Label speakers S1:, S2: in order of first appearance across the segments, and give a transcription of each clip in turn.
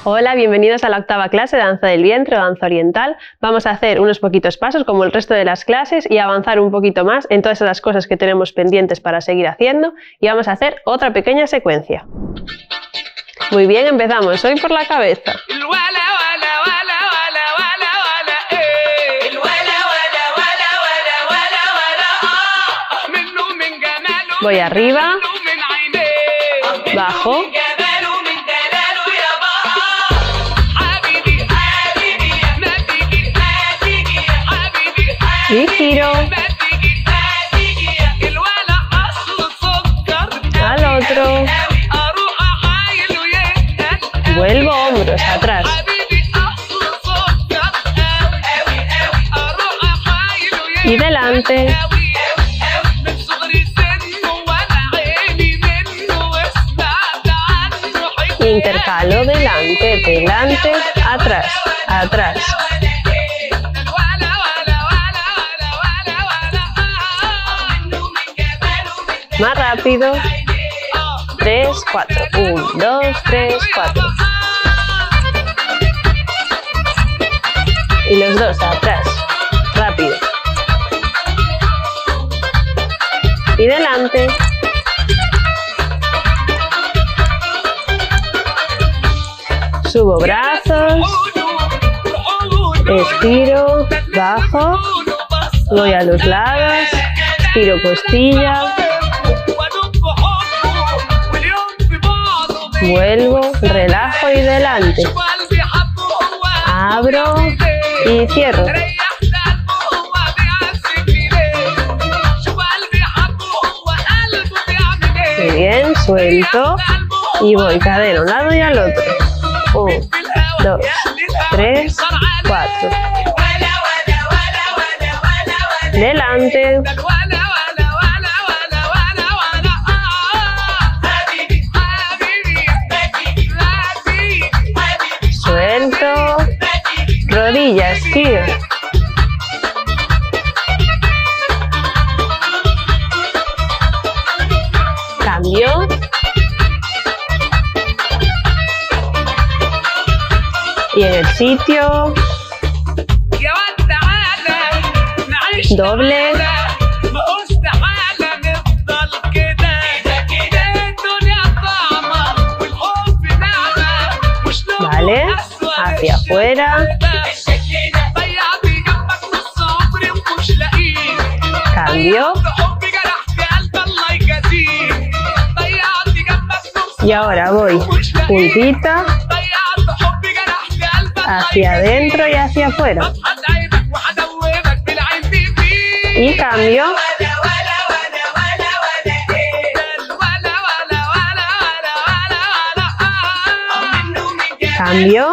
S1: Hola, bienvenidos a la octava clase de danza del vientre o danza oriental. Vamos a hacer unos poquitos pasos como el resto de las clases y avanzar un poquito más en todas las cosas que tenemos pendientes para seguir haciendo, y vamos a hacer otra pequeña secuencia. Muy bien, empezamos. Hoy por la cabeza. Voy arriba, bajo, y giro al otro, vuelvo hombros atrás, y delante, intercalo delante, delante, atrás, atrás. Más rápido. 3, 4. 1, 2, 3, 4. Y los dos atrás. Rápido. Y delante. Subo brazos. Estiro. Bajo. Voy a los lados. Estiro costilla. Vuelvo, relajo y delante. Abro y cierro. Muy bien, suelto y voy cadera a un lado y al otro. 1, 2, 3, 4. Delante. Suelto, rodillas, giro. Cambio. Y en el sitio. Doble. Vale, hacia afuera. Cambio. Y ahora voy puntita hacia adentro y hacia afuera. Y cambio. Cambio.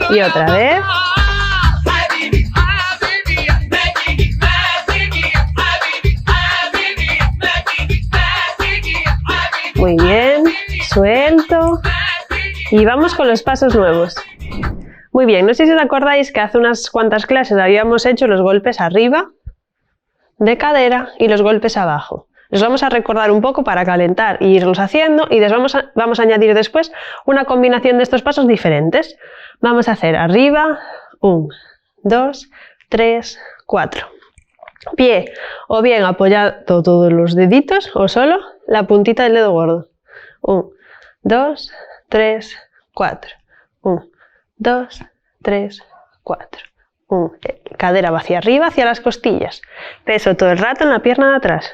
S1: Y otra vez. Muy bien. Suelto. Y vamos con los pasos nuevos. Muy bien, no sé si os acordáis que hace unas cuantas clases habíamos hecho los golpes arriba de cadera y los golpes abajo. Los vamos a recordar un poco para calentar e irlos haciendo, y vamos a añadir después una combinación de estos pasos diferentes. Vamos a hacer arriba, 1, 2, 3, 4. Pie, o bien apoyado todos los deditos o solo la puntita del dedo gordo. 1, 2, 3, 4. 1, 2, 3, 4. Cadera va hacia arriba, hacia las costillas. Peso todo el rato en la pierna de atrás.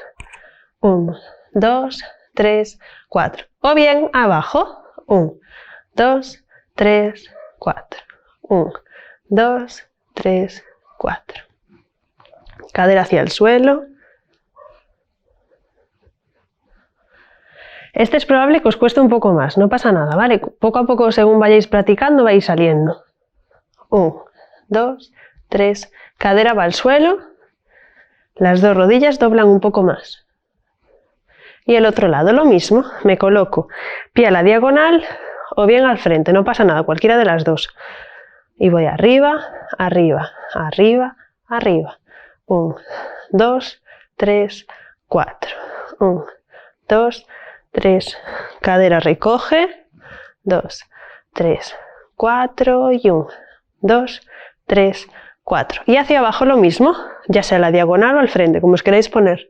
S1: 1, 2, 3, 4. O bien abajo. 1, 2, 3, 4. 1, 2, 3, 4. Cadera hacia el suelo. Este es probable que os cueste un poco más, no pasa nada, ¿vale? Poco a poco, según vayáis practicando, vais saliendo. 1, 2, 3. Cadera va al suelo. Las dos rodillas doblan un poco más. Y el otro lado lo mismo, me coloco pie a la diagonal o bien al frente, no pasa nada, cualquiera de las dos. Y voy arriba, arriba, arriba, arriba. 1, 2, 3, 4. 1, 2, 3, cadera recoge, 2, 3, 4 y 1, 2, 3, 4. Y hacia abajo lo mismo, ya sea la diagonal o al frente, como os queráis poner.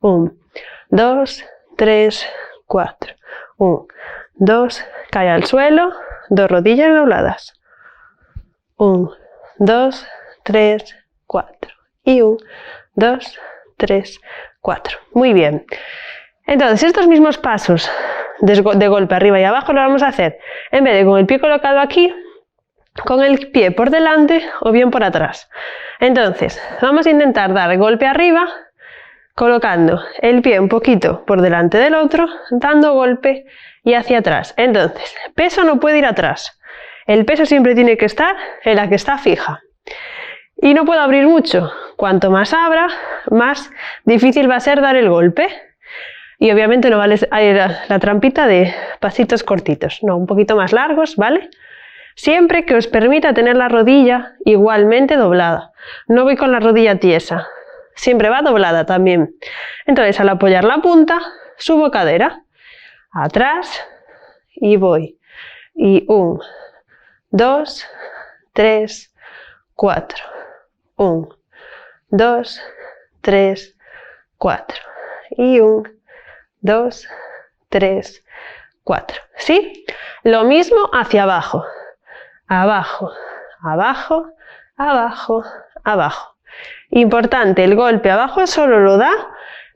S1: 1, 2, 3, 4. 1, 2, cae al suelo, 2 rodillas dobladas. 1, 2, 3, 4. Y 1, 2, 3, 4. Muy bien. Entonces, estos mismos pasos de golpe arriba y abajo lo vamos a hacer, en vez de con el pie colocado aquí, con el pie por delante o bien por atrás. Entonces, vamos a intentar dar golpe arriba, colocando el pie un poquito por delante del otro, dando golpe y hacia atrás. Entonces, peso no puede ir atrás. El peso siempre tiene que estar en la que está fija. Y no puedo abrir mucho. Cuanto más abra, más difícil va a ser dar el golpe. Y obviamente no vale la trampita de pasitos cortitos, no, un poquito más largos, ¿vale? Siempre que os permita tener la rodilla igualmente doblada. No voy con la rodilla tiesa, siempre va doblada también. Entonces, al apoyar la punta, subo cadera, atrás y voy. Y 1, 2, 3, 4. 1, 2, 3, 4. Y 1, 2, 3, 4. ¿Sí? Lo mismo hacia abajo. Abajo, abajo, abajo, abajo. Importante, el golpe abajo solo lo da,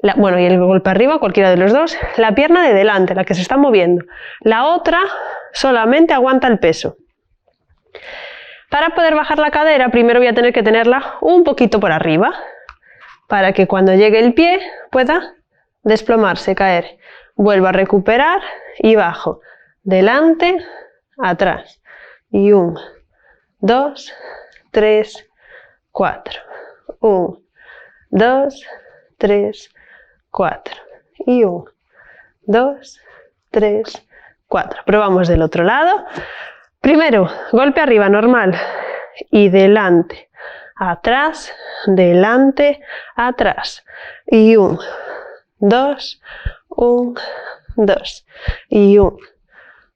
S1: y el golpe arriba, cualquiera de los dos, la pierna de delante, la que se está moviendo. La otra solamente aguanta el peso. Para poder bajar la cadera, primero voy a tener que tenerla un poquito por arriba, para que cuando llegue el pie pueda desplomarse, caer. Vuelvo a recuperar y bajo. Delante, atrás. Y 1, 2, 3, 4. 1, 2, 3, 4. Y 1, 2, 3, 4. Probamos del otro lado. Primero, golpe arriba normal. Y delante, atrás, delante, atrás. Y 1, 2, 1, 2. Y 1,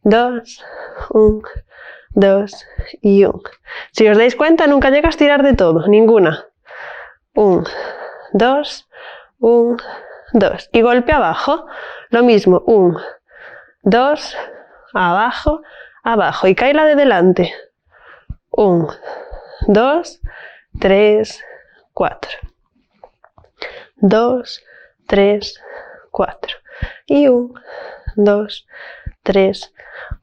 S1: 2, 1, 2 y 1. Si os dais cuenta, nunca llega a estirar de todo, ninguna. 1, 2, 1, 2. Y golpe abajo, lo mismo. 1, 2, abajo, abajo. Y cae la de delante. 1, 2, 3, 4. 2, 3, 4. Y 1, 2, 3,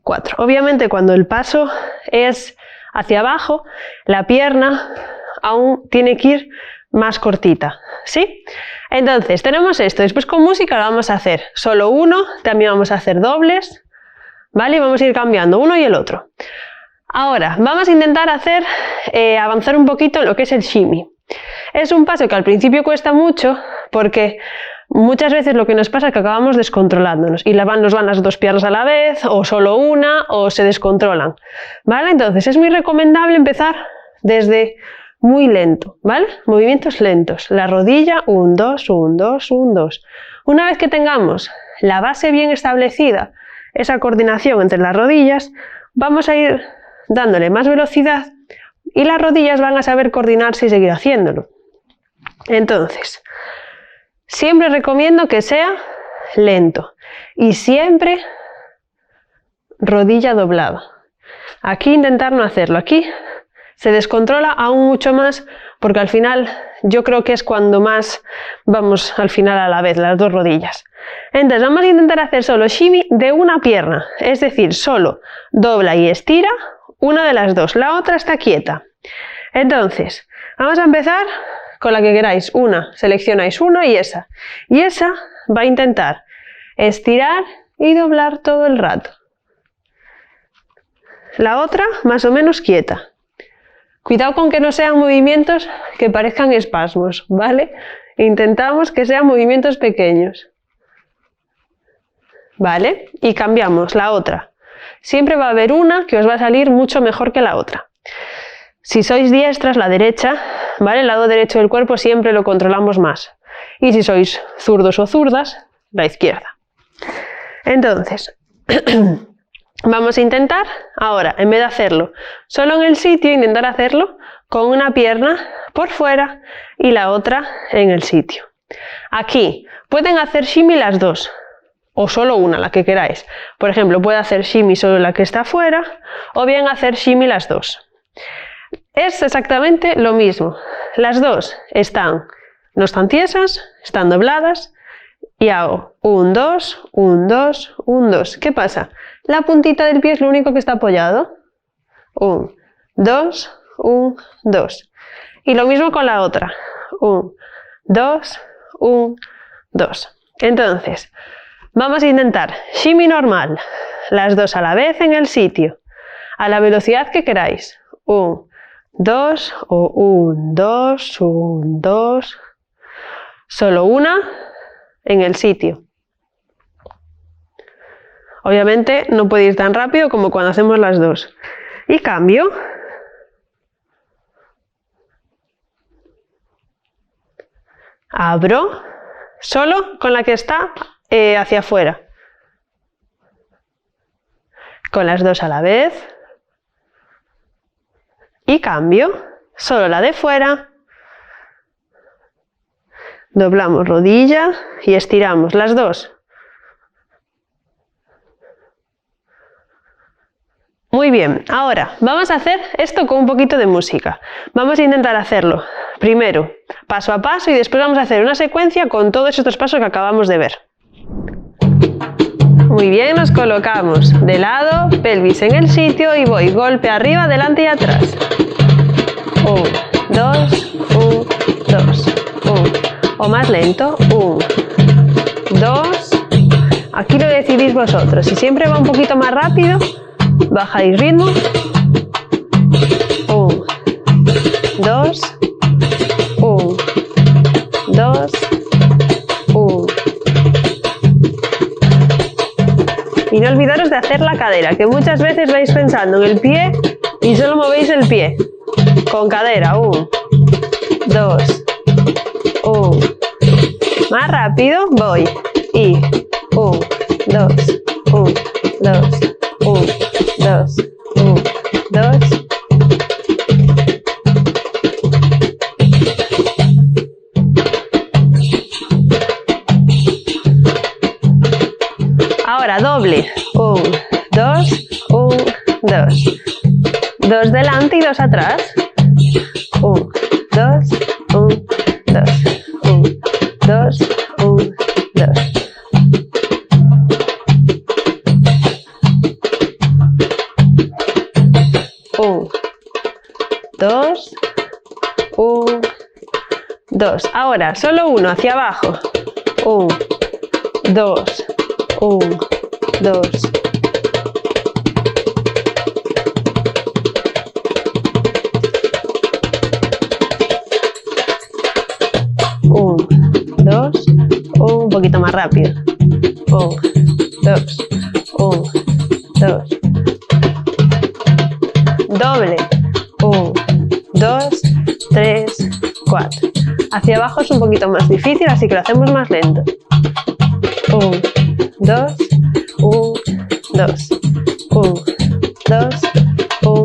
S1: 4. Obviamente cuando el paso es hacia abajo, la pierna aún tiene que ir más cortita, ¿sí? Entonces tenemos esto, después con música lo vamos a hacer solo uno, también vamos a hacer dobles, ¿vale? Y vamos a ir cambiando uno y el otro. Ahora vamos a intentar avanzar un poquito en lo que es el shimmy. Es un paso que al principio cuesta mucho porque muchas veces lo que nos pasa es que acabamos descontrolándonos y nos van las dos piernas a la vez, o solo una, o se descontrolan, ¿vale? Entonces es muy recomendable empezar desde muy lento, ¿vale? Movimientos lentos. La rodilla, 1, 2, 1, 2, 1, 2. Una vez que tengamos la base bien establecida, esa coordinación entre las rodillas, vamos a ir dándole más velocidad y las rodillas van a saber coordinarse y seguir haciéndolo. Entonces, siempre recomiendo que sea lento y siempre rodilla doblada. Aquí intentar no hacerlo. Aquí se descontrola aún mucho más porque al final yo creo que es cuando más vamos al final a la vez, las dos rodillas. Entonces vamos a intentar hacer solo shimmy de una pierna, es decir, solo dobla y estira una de las dos, la otra está quieta. Entonces, vamos a empezar con la que queráis, una, seleccionáis una y esa va a intentar estirar y doblar todo el rato. La otra más o menos quieta. Cuidado con que no sean movimientos que parezcan espasmos, ¿vale? Intentamos que sean movimientos pequeños. ¿Vale? Y cambiamos la otra. Siempre va a haber una que os va a salir mucho mejor que la otra. Si sois diestras, la derecha, ¿vale? El lado derecho del cuerpo siempre lo controlamos más. Y si sois zurdos o zurdas, la izquierda. Entonces, vamos a intentar ahora, en vez de hacerlo solo en el sitio, intentar hacerlo con una pierna por fuera y la otra en el sitio. Aquí pueden hacer shimmy las dos, o solo una, la que queráis. Por ejemplo, puede hacer shimmy solo la que está afuera, o bien hacer shimmy las dos. Es exactamente lo mismo. Las dos no están tiesas, están dobladas, y hago 1, 2, 1, 2, 1, 2. ¿Qué pasa? La puntita del pie es lo único que está apoyado. 1, 2, 1, 2. Y lo mismo con la otra. 1, 2, 1, 2. Entonces, vamos a intentar shimmy normal, las dos a la vez en el sitio, a la velocidad que queráis. 1, 2 o 1, 2, 1, 2. Solo una en el sitio. Obviamente no puede ir tan rápido como cuando hacemos las dos. Y cambio. Abro, solo con la que está hacia afuera. Con las dos a la vez. Y cambio, solo la de fuera. Doblamos rodilla y estiramos las dos. Muy bien, ahora vamos a hacer esto con un poquito de música. Vamos a intentar hacerlo primero paso a paso y después vamos a hacer una secuencia con todos estos pasos que acabamos de ver. Muy bien, nos colocamos de lado, pelvis en el sitio y voy golpe arriba, adelante y atrás. 1, 2, 1, 2, 1. O más lento. 1, 2. Aquí lo decidís vosotros. Si siempre va un poquito más rápido, bajáis ritmo. 1, 2, 1, 2, 1. Y no olvidaros de hacer la cadera, que muchas veces vais pensando en el pie y solo movéis el pie. Con cadera. 1, 2, 1. Más rápido, voy. Y 1, 2, 1, 2, 1, 2, 1, 2. Ahora doble. 1, 2, 1, 2. 2 delante y 2 atrás. 1, 2, 1, 2. 1, 2, 1, 2. Un, dos, 1, 2. Ahora, solo uno hacia abajo. 1, 2, 1, 2. Un poquito más rápido. 1, 2, 1, 2. Doble. 1, 2, 3, 4. Hacia abajo es un poquito más difícil, así que lo hacemos más lento. 1, 2, 1, 2. 1, 2, 1,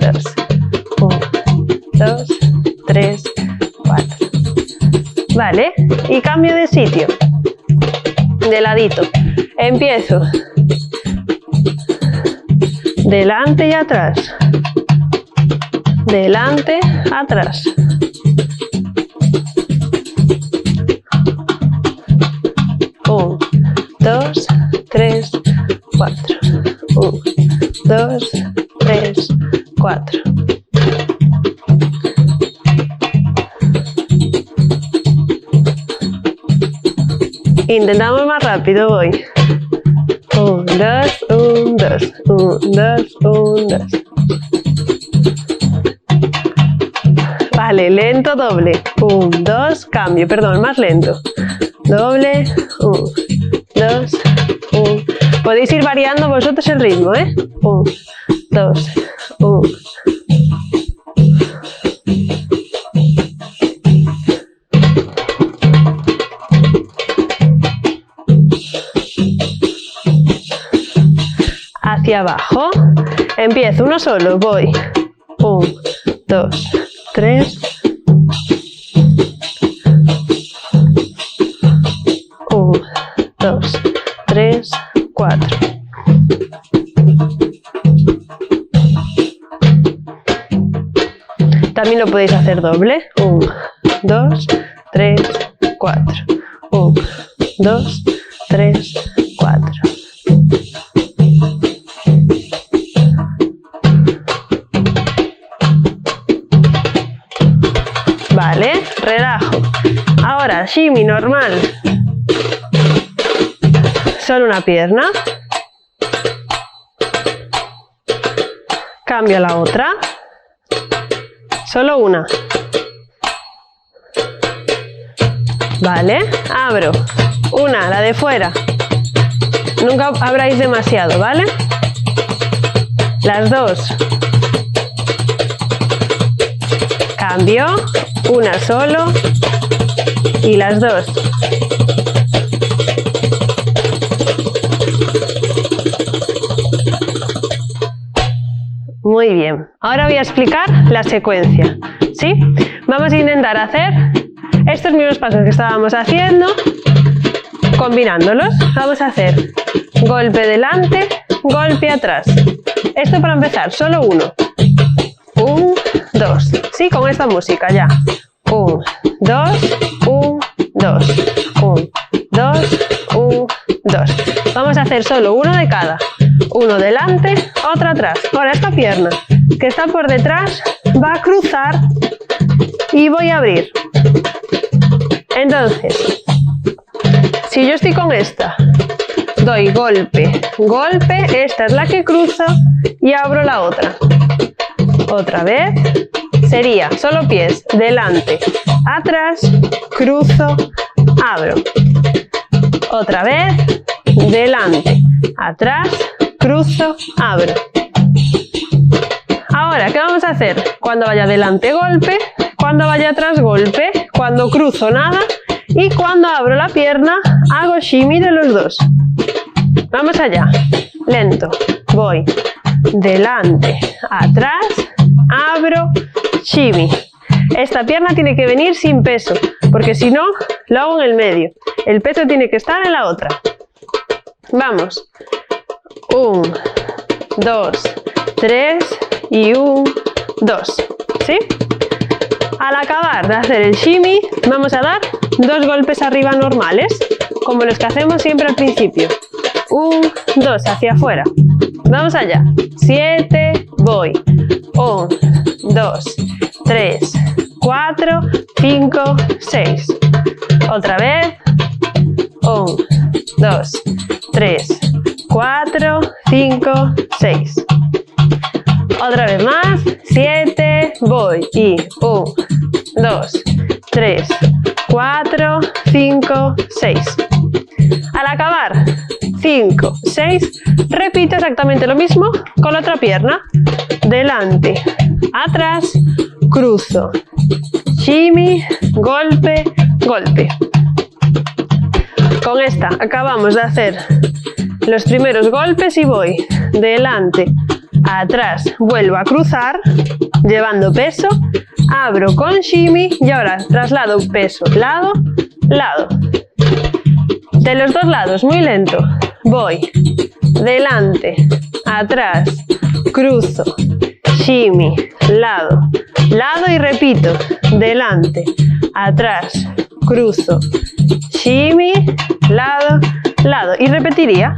S1: 2. 1, 2, 3, 4. Vale, y cambio de sitio, de ladito. Empiezo delante y atrás, delante, atrás. Un, 2, 3, 4. 1, 2, 3, 4. Intentamos más rápido, voy. 1, 2, 1, 2, 1, 2, 1, 2. Vale, lento, doble. 1, 2, cambio, perdón, más lento. Doble, 1, 2, 1. Podéis ir variando vosotros el ritmo, ¿eh? 1, 2, 1. y abajo. Empiezo uno solo, voy. 1, 2, 3. 1, 2, 3, 4. También lo podéis hacer doble. 1, 2, 3, 4. 1, 2, 3, 4. Vale, relajo. Ahora, shimmy normal. Solo una pierna. Cambio a la otra. Solo una. Vale, abro. Una, la de fuera. Nunca abráis demasiado, ¿vale? Las dos. Cambio. Una solo. Y las dos. Muy bien. Ahora voy a explicar la secuencia. ¿Sí? Vamos a intentar hacer estos mismos pasos que estábamos haciendo, combinándolos. Vamos a hacer golpe delante, golpe atrás. Esto para empezar, solo uno. 1, 2. Sí, con esta música ya. 1, 2, 1, 2. 1, 2, 1, 2. Vamos a hacer solo uno de cada. Uno delante, otro atrás. Ahora esta pierna que está por detrás va a cruzar y voy a abrir. Entonces, si yo estoy con esta, doy golpe, golpe, esta es la que cruzo y abro la otra. Otra vez, sería solo pies, delante, atrás, cruzo, abro. Otra vez, delante, atrás, cruzo, abro. Ahora, ¿qué vamos a hacer? Cuando vaya delante, golpe, cuando vaya atrás, golpe, cuando cruzo, nada, y cuando abro la pierna, hago shimmy de los dos. Vamos allá, lento, voy, delante, atrás, abro, shimmy. Esta pierna tiene que venir sin peso, porque si no, lo hago en el medio. El peso tiene que estar en la otra. Vamos. 1, 2, 3 y 1, 2. ¿Sí? Al acabar de hacer el shimmy, vamos a dar dos golpes arriba normales, como los que hacemos siempre al principio. 1, 2, hacia afuera. Vamos allá. 7, voy. 1, 2, 3, 4, 5, 6. Otra vez. 1, 2, 3, 4, 5, 6. Otra vez más. 7, voy. Y 1, 2, 3, 4, 5, 6. Al acabar 5, 6, repito exactamente lo mismo con la otra pierna. Delante, atrás, cruzo, shimmy, golpe, golpe. Con esta acabamos de hacer los primeros golpes y voy delante, atrás, vuelvo a cruzar, llevando peso, abro con shimmy y ahora traslado peso, lado, lado. De los dos lados, muy lento. Voy delante, atrás, cruzo, shimmy, lado, lado y repito. Delante, atrás, cruzo, shimmy, lado, lado. Y repetiría.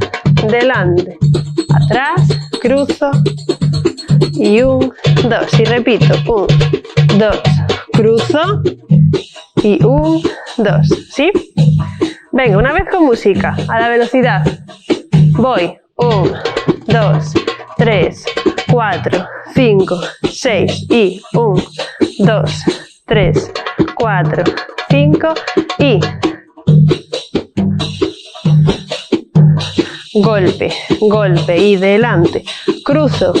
S1: Delante, atrás, cruzo y 1, 2. Y repito. 1, 2, cruzo y 1, 2. ¿Sí? Venga, una vez con música, a la velocidad. Voy. 1, 2, 3, 4, 5, 6 y 1, 2, 3, 4, 5 y golpe, golpe y delante, cruzo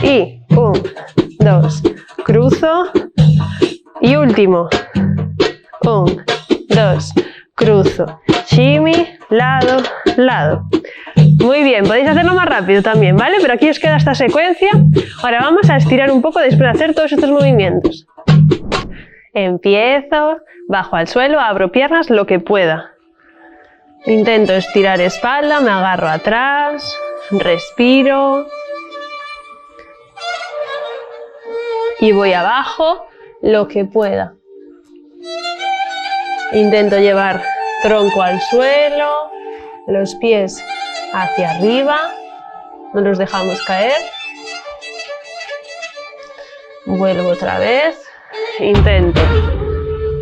S1: y 1, 2, cruzo y último, 1, 2, cruzo, shimmy, lado, lado. Muy bien, podéis hacerlo más rápido también, ¿vale? Pero aquí os queda esta secuencia. Ahora vamos a estirar un poco después de hacer todos estos movimientos. Empiezo, bajo al suelo, abro piernas lo que pueda. Intento estirar espalda, me agarro atrás, respiro. Y voy abajo lo que pueda. Intento llevar tronco al suelo, los pies hacia arriba, no los dejamos caer. Vuelvo otra vez, intento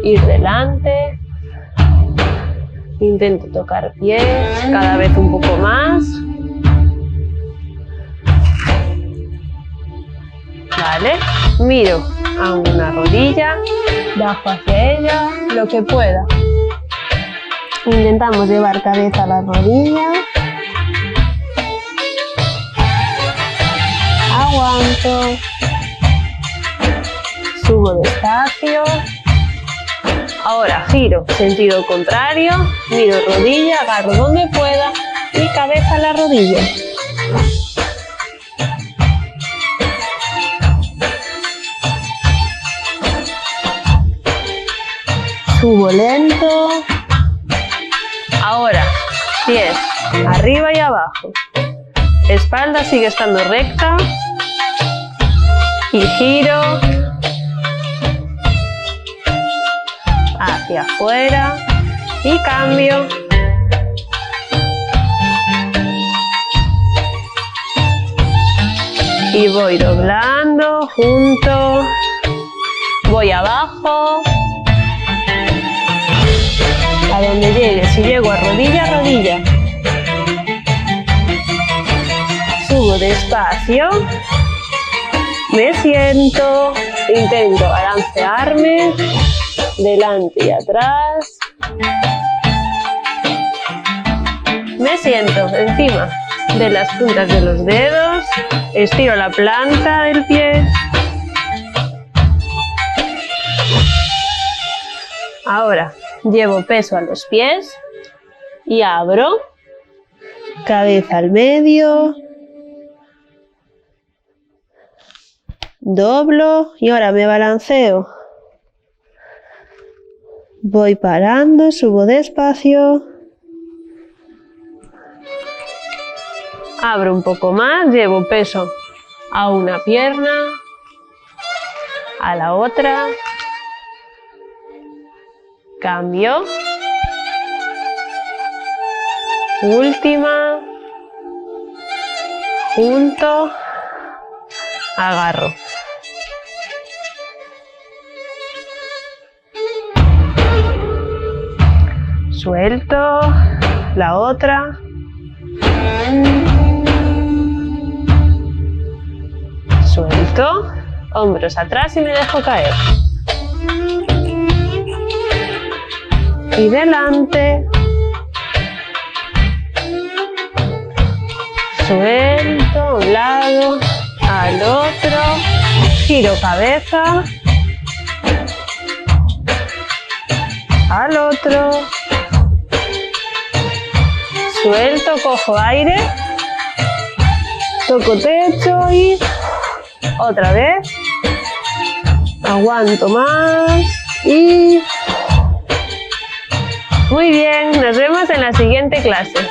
S1: ir delante, intento tocar pies, cada vez un poco más. Vale, miro a una rodilla, bajo hacia ella lo que pueda. Intentamos llevar cabeza a la rodilla. Aguanto. Subo despacio. Ahora giro, sentido contrario. Miro rodilla, agarro donde pueda y cabeza a la rodilla. Subo lento. Ahora, pies arriba y abajo. Espalda sigue estando recta. Y giro. Hacia afuera. Y cambio. Y voy doblando, junto. Voy abajo. A donde llegue, si llego a rodilla, rodilla. Subo despacio. Me siento. Intento balancearme. Delante y atrás. Me siento encima de las puntas de los dedos. Estiro la planta del pie. Ahora llevo peso a los pies y abro, cabeza al medio, doblo y ahora me balanceo. Voy parando, subo despacio, abro un poco más, llevo peso a una pierna, a la otra. Cambio. Última. Junto. Agarro. Suelto. La otra. Suelto. Hombros atrás y me dejo caer. Y delante, suelto, a un lado, al otro, giro cabeza, al otro, suelto, cojo aire, toco techo y otra vez, aguanto más y... Muy bien, nos vemos en la siguiente clase.